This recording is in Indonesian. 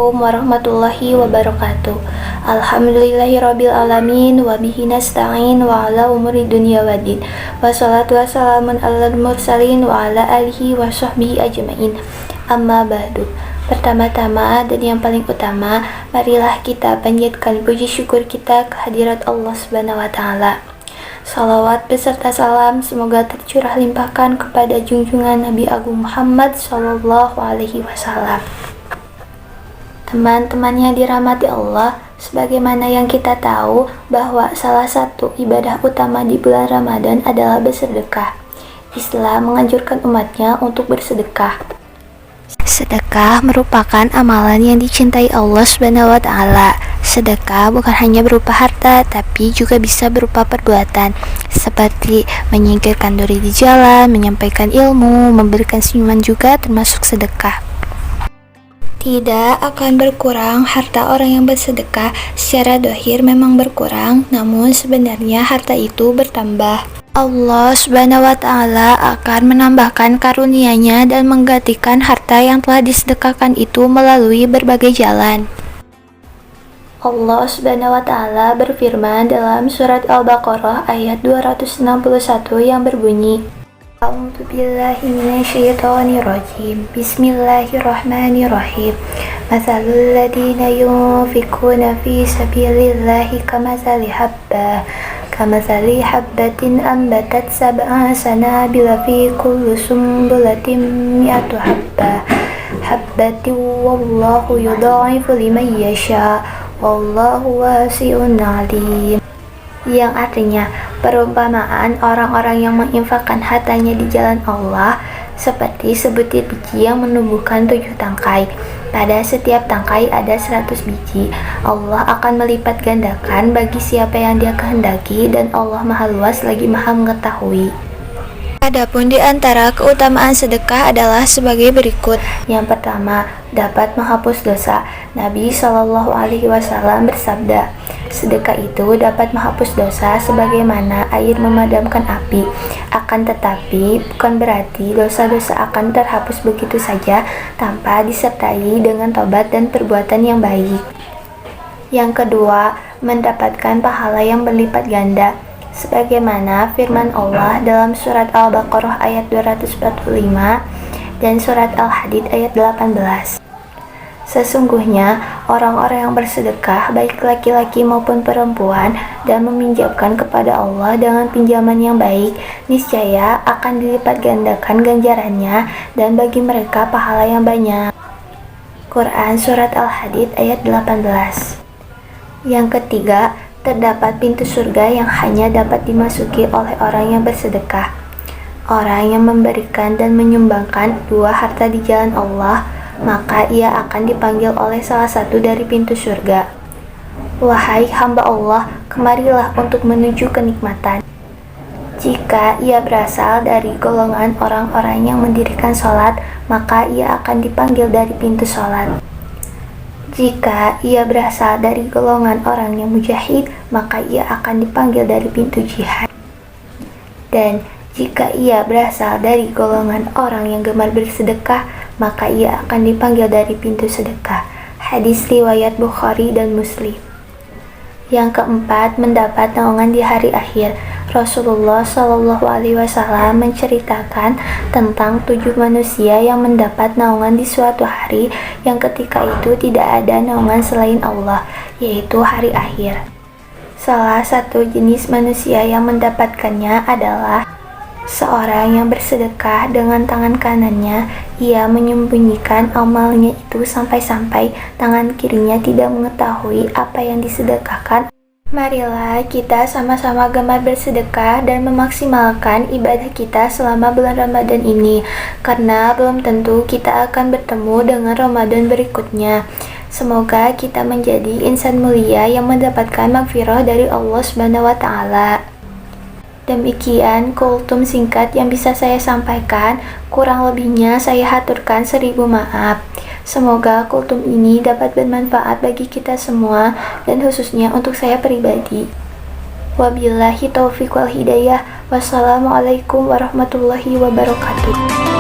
Assalamualaikum warahmatullahi wabarakatuh. Alhamdulillahirabbil alamin wa bihi nasta'in wa ala umuri dunya waddin. Wassalatu wassalamun alal mursalin wa ala alihi wa sahbihi ajmain. Amma ba'du. Pertama-tama dan yang paling utama, marilah kita panjatkan puji syukur kita kehadirat Allah Subhanahu wa taala. Salawat beserta salam semoga tercurah limpahkan kepada junjungan Nabi Agung Muhammad Sallallahu Alaihi Wasallam. Teman-teman yang dirahmati Allah, sebagaimana yang kita tahu bahwa salah satu ibadah utama di bulan Ramadan adalah bersedekah. Islam menganjurkan umatnya untuk bersedekah. Sedekah merupakan amalan yang dicintai Allah Subhanahu wa taala. Sedekah bukan hanya berupa harta, tapi juga bisa berupa perbuatan, seperti menyingkirkan duri di jalan, menyampaikan ilmu, memberikan senyuman juga termasuk sedekah. Tidak akan berkurang harta orang yang bersedekah. Secara dohir memang berkurang, namun sebenarnya harta itu bertambah. Allah Subhanahu wa taala akan menambahkan karunia-Nya dan menggantikan harta yang telah disedekahkan itu melalui berbagai jalan. Allah Subhanahu wa taala berfirman dalam surat Al-Baqarah ayat 261 yang berbunyi, A'udzu billahi minasyaitonir rajim. Bismillahirrahmanirrahim. Matsalul ladzina yunfiquna fi sabilillahi kamatsali habbatin ambatat sab'a sanabila fi kulli sumbulatin mi'atu habbatin wallahu yudha'ifu liman yasha wallahu wasi'un 'alim. Yang artinya perumpamaan orang-orang yang menginfakkan hartanya di jalan Allah seperti sebutir biji yang menumbuhkan 7 tangkai. Pada setiap tangkai ada 100 biji. Allah akan melipat gandakan bagi siapa yang Dia kehendaki, dan Allah Maha Luas lagi Maha mengetahui. Adapun di antara keutamaan sedekah adalah sebagai berikut. Yang pertama, dapat menghapus dosa. Nabi Shallallahu Alaihi Wasallam bersabda, sedekah itu dapat menghapus dosa sebagaimana air memadamkan api. Akan tetapi, bukan berarti dosa-dosa akan terhapus begitu saja tanpa disertai dengan tobat dan perbuatan yang baik. Yang kedua, mendapatkan pahala yang berlipat ganda. Sebagaimana firman Allah dalam surat Al-Baqarah ayat 245 dan surat Al-Hadid ayat 18. Sesungguhnya orang-orang yang bersedekah, baik laki-laki maupun perempuan, dan meminjamkan kepada Allah dengan pinjaman yang baik, niscaya akan dilipat gandakan ganjarannya dan bagi mereka pahala yang banyak. Quran surat Al-Hadid ayat 18. Yang ketiga, terdapat pintu surga yang hanya dapat dimasuki oleh orang yang bersedekah. Orang yang memberikan dan menyumbangkan 2 harta di jalan Allah, maka ia akan dipanggil oleh salah satu dari pintu surga. Wahai hamba Allah, kemarilah untuk menuju kenikmatan. Jika ia berasal dari golongan orang-orang yang mendirikan sholat, maka ia akan dipanggil dari pintu sholat. Jika ia berasal dari golongan orang yang mujahid, maka ia akan dipanggil dari pintu jihad. Dan jika ia berasal dari golongan orang yang gemar bersedekah, maka ia akan dipanggil dari pintu sedekah. Hadis riwayat Bukhari dan Muslim. Yang keempat, mendapat naungan di hari akhir. Rasulullah Shallallahu Alaihi Wasallam menceritakan tentang 7 manusia yang mendapat naungan di suatu hari yang ketika itu tidak ada naungan selain Allah, yaitu hari akhir. Salah satu jenis manusia yang mendapatkannya adalah seorang yang bersedekah dengan tangan kanannya. Ia menyembunyikan amalnya itu sampai-sampai tangan kirinya tidak mengetahui apa yang disedekahkan. Marilah kita sama-sama gemar bersedekah dan memaksimalkan ibadah kita selama bulan Ramadan ini, karena belum tentu kita akan bertemu dengan Ramadan berikutnya. Semoga kita menjadi insan mulia yang mendapatkan maghfirah dari Allah Subhanahu wa taala. Demikian kultum singkat yang bisa saya sampaikan, kurang lebihnya saya haturkan 1000 maaf. Semoga kultum ini dapat bermanfaat bagi kita semua dan khususnya untuk saya pribadi. Wabillahi taufiq wal hidayah. Wassalamualaikum warahmatullahi wabarakatuh.